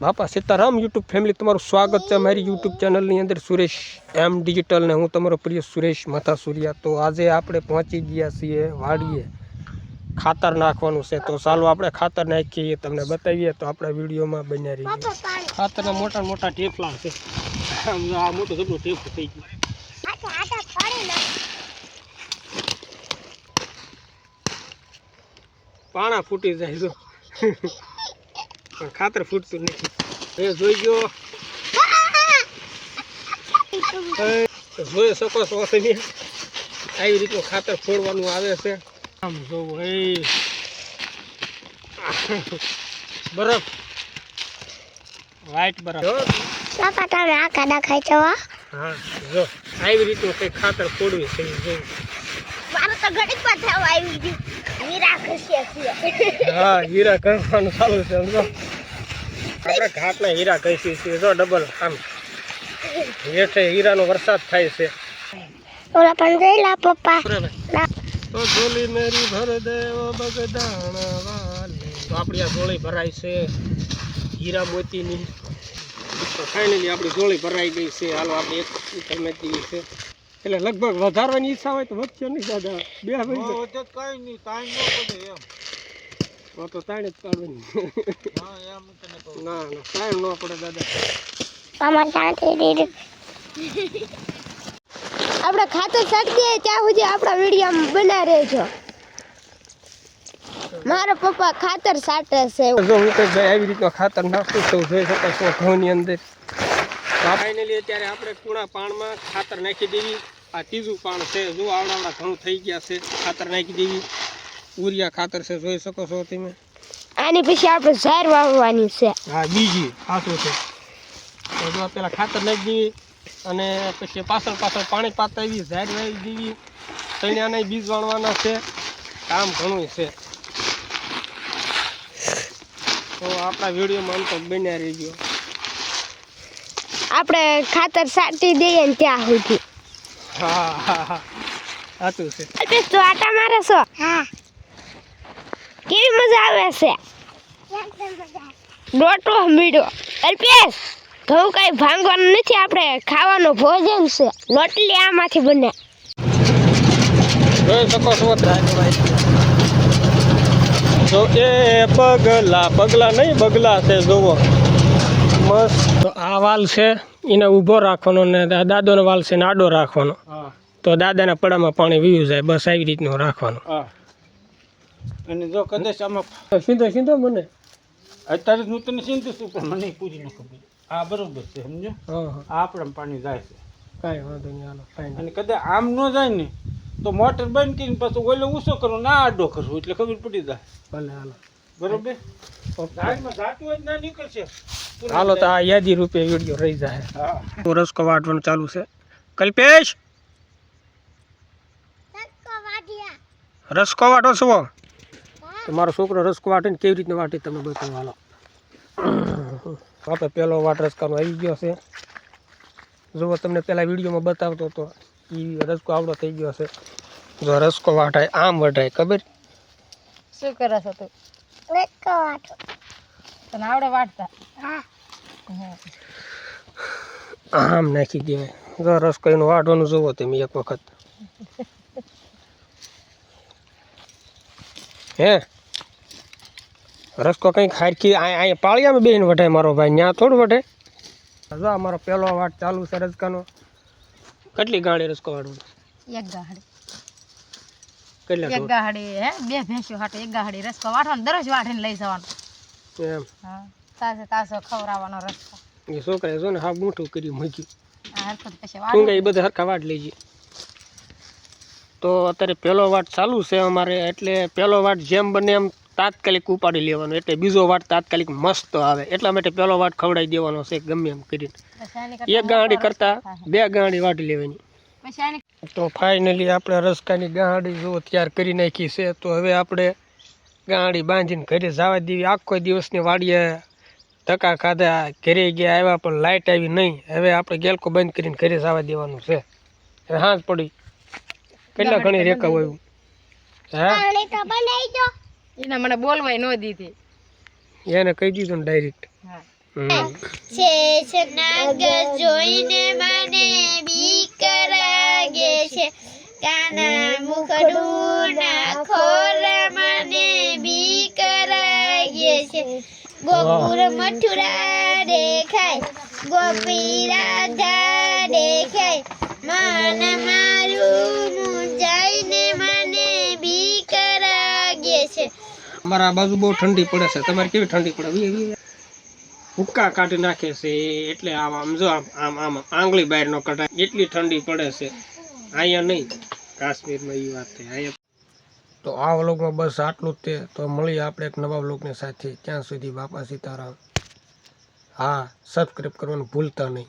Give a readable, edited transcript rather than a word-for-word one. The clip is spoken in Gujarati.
બાપા સીતારામ યુટ્યુબ ફેમિલી તમારું સ્વાગત છે મારી યુટ્યુબ ચેનલની અંદર સુરેશ એમ ડિજિટલ ને હું તમારો પ્રિય સુરેશ મથાસુરિયા। તો આજે આપણે પહોંચી ગયા છીએ વાડીએ, ખાતર નાખવાનું છે। તો ચાલો આપણે ખાતર નાખીએ, તમને બતાવીએ તો આપણા વિડીયોમાં બન્યા રહીએ। ખાતરના મોટા મોટા ટેફલા છે, આ મોટું જબરું ટેફલું થઈ ગયું। પાણા ફૂટી જાય જો પણ ખાતર ફૂટતું નથી। એ જોઈ ગયો, જોઈ શકો છો તમે આવી રીતનું ખાતર ફોડવાનું આવે છે। આમ જોવું એ બરફ વ્હાઈટ બરફ હા જો આવી રીતનું કઈ ખાતર ફોડવી છે। હા હીરા કરવાનું ચાલુ છે સમજો, આપણે ઘાટના હીરા કહીએ છીએ જો ડબલ આમ હેઠે હીરાનો વરસાદ થાય છે। તો ઝોલી મેરી ભર દેવો બગદાણા વાલે, તો આપણી આ ઝોળી ભરાય છે હીરા મોતીની। તો ફાઇનલી આપણી ઝોળી ભરાઈ ગઈ છે। હાલો આપણે એક ઉતર મેં છે એટલે લગભગ વધારવાની ઈચ્છા હોય તો વધશે નહીં દાદા, બે ભાઈ કઈ નહીં ટાઈમ ન પડે એમ તો તાણે જ કાઢવાની ના ના ટાઈમ ન પડે દાદા। આપણે ખાતર છાંટી દઈએ ત્યાં સુધી આપણા વિડીયો બના રહેજો। મારા પપ્પા ખાતર છાંટે છે। જો હું તો આવી રીતના ખાતર નાખું તો જોઈ શકો છો ઘઉંની અંદર। ફાઇનલી અત્યારે આપણે કુણા પાણમાં ખાતર નાખી દેવી। આ ત્રીજું પાણ છે, જો આવડા ઘઉં થઈ ગયા છે, ખાતર નાખી દેવી। ઉરિયા ખાતર છે, જોઈ શકો છો તમે। આની પછી આપણે ઝાર વાવવાની છે। હા બીજી સાચું છે। તો જો પેલા ખાતર નાખી દેવી અને પછી પાછળ પાણી પાતાવી ઝાર વાવી દેવી। ચણિયાના બીજ વાળવાના છે, કામ ઘણું છે। તો આપણા વિડીયોમાં અંત બન્યા રહી ગયો। આપણે ખાતર છાંટી દઈએ ને ત્યાં સુધી। હા હા હા સાચું છે। અલ્પેશ તો આટા મારે છો? હા। કેવી મજા આવે છે? ડોટો મીડો અલ્પેશ ઘઉં કઈ ભાંગવાનું નથી, આપણે ખાવાનું ભોજન છે। લોટલી આમાંથી બને જોઈ શકો છો જો એ પગલા નહીં બગલા છે જોવો મસ્ત। તો આ વાલ છે એને ઊભો રાખવાનો ને દાદોનો વાલ છે ને આડો રાખવાનો। તો દાદાના પડામાં પાણી વીયું જાય, બસ આવી રીતનું રાખવાનું। અને જો કદાચ આમાં સીધો મને અત્યારે હું તને સીધું છું પણ મને પૂરી ન ખબર। હા બરોબર છે સમજો, હા આ આપણે પાણી જાય છે કાંઈ વાંધો નહીં હાલો ફાઈન। અને કદાચ આમ ન જાય ને તો મોટર બંધ કરીને પાછું ઓલો ઊંચો કરું ના આડો કરવું એટલે ખબર પડી જાય। ભલે હાલો બરોબર ગાડીમાં જાતું હોય ના નીકળશે। હાલો તો આ યાદી રૂપે વિડીયો રહી જાય। હા તો રસકો વાટવાનું ચાલુ છે। કલ્પેશ રસકો વાટો છો? તો મારો છોકરો રસકો વાટે ને કેવી રીતના વાટે તમે બતાવો હાલો। આપણે પહેલો વાટ રસકાનો આવી ગયો છે, જુઓ તમને પહેલાં વિડીયોમાં બતાવતો હતો એ રસકો આવડો થઈ ગયો છે। જો રસકો વાટાય આમ વટાય ખબર શું કરે છે તું? રસકો વાટો તને આવડે વાટતા? હા આમ નાખી દેવાય। જો રસકો એનું વાટવાનું જુઓ તમે એક વખત। હે રસકો કંઈક ખારખી અહીંયા પાળિયામાં બેન વટાય મારો ભાઈ, ત્યાં થોડું વટે। જો અમારો પહેલો વાટ ચાલુ છે રસકાનો। કેટલી ગાડી રસકો વાટવાનો? એક ગાડી કેટલા એક ગાડી હે બે ભેંસો હાટે એક ગાડી રસકો વાટવાનો, દરરોજ વાટીને લઈ જવાનો। એમ હા તાજો ખવડાવવાનો રસકો। એ છોકરાએ જો ને હા મોટું કર્યું મૂક્યું આ હરખું પછી શું કે એ બધા હરખા વાટ લેજે। તો અત્યારે પહેલો વાટ ચાલુ છે અમારે, એટલે પહેલો વાટ જેમ બને એમ તાત્કાલિક ઉપાડી લેવાનો, એટલે બીજો વાટ તાત્કાલિક મસ્ત આવે, એટલા માટે પહેલો વાટ ખવડાવી દેવાનો છે ગમે એમ કરીને। એક ગાંડી કરતાં બે ગાંડી વાટી લેવાની। તો ફાઇનલી આપણે રસકાની ગાંડી જો તૈયાર કરી નાખી છે। તો હવે આપણે ગાંડી બાંધીને ઘરે જવા દેવી। આખો દિવસની વાડીએ ધક્કા ખાધા, ઘરે ગયા આવ્યા પણ લાઇટ આવી નહીં, હવે આપણે ગેલકો બંધ કરીને ઘરે જવા દેવાનું છે। હાંજ પડી કેટલા ઘણી રેકા હોય હે પાણી તો બનાવી દો. એને મને બોલવાય ન દીધી. એને કહી દીધું ને ડાયરેક્ટ. શેષનાગ જોઈને મને બીક લાગે છે, કાના મુખડું ના ખોર મને બીક લાગે છે. ગોકુળ મથુરા દેખાય, ગોપી રાધા દેખાય, મન મારું મૂંઝાઈને મને બીક લાગે છે. અમારા બાજુ બહુ ઠંડી પડે છે. તમારે કેવી ઠંડી પડે? હુક્કા કાઢી નાખે છે એટલે આમ જો આમ આમ આંગળી બહાર ન કઢાય એટલી ઠંડી પડે છે. અહીંયા નહીં, કાશ્મીરમાં એ વાત છે. અહીંયા તો આ વ્લોગમાં બસ આટલું જ તે. તો મળીએ આપણે એક નવા વ્લોગની સાથે. ત્યાં સુધી બાપા સીતારામ. હા, સબસ્ક્રાઈબ કરવાનું ભૂલતા નહીં.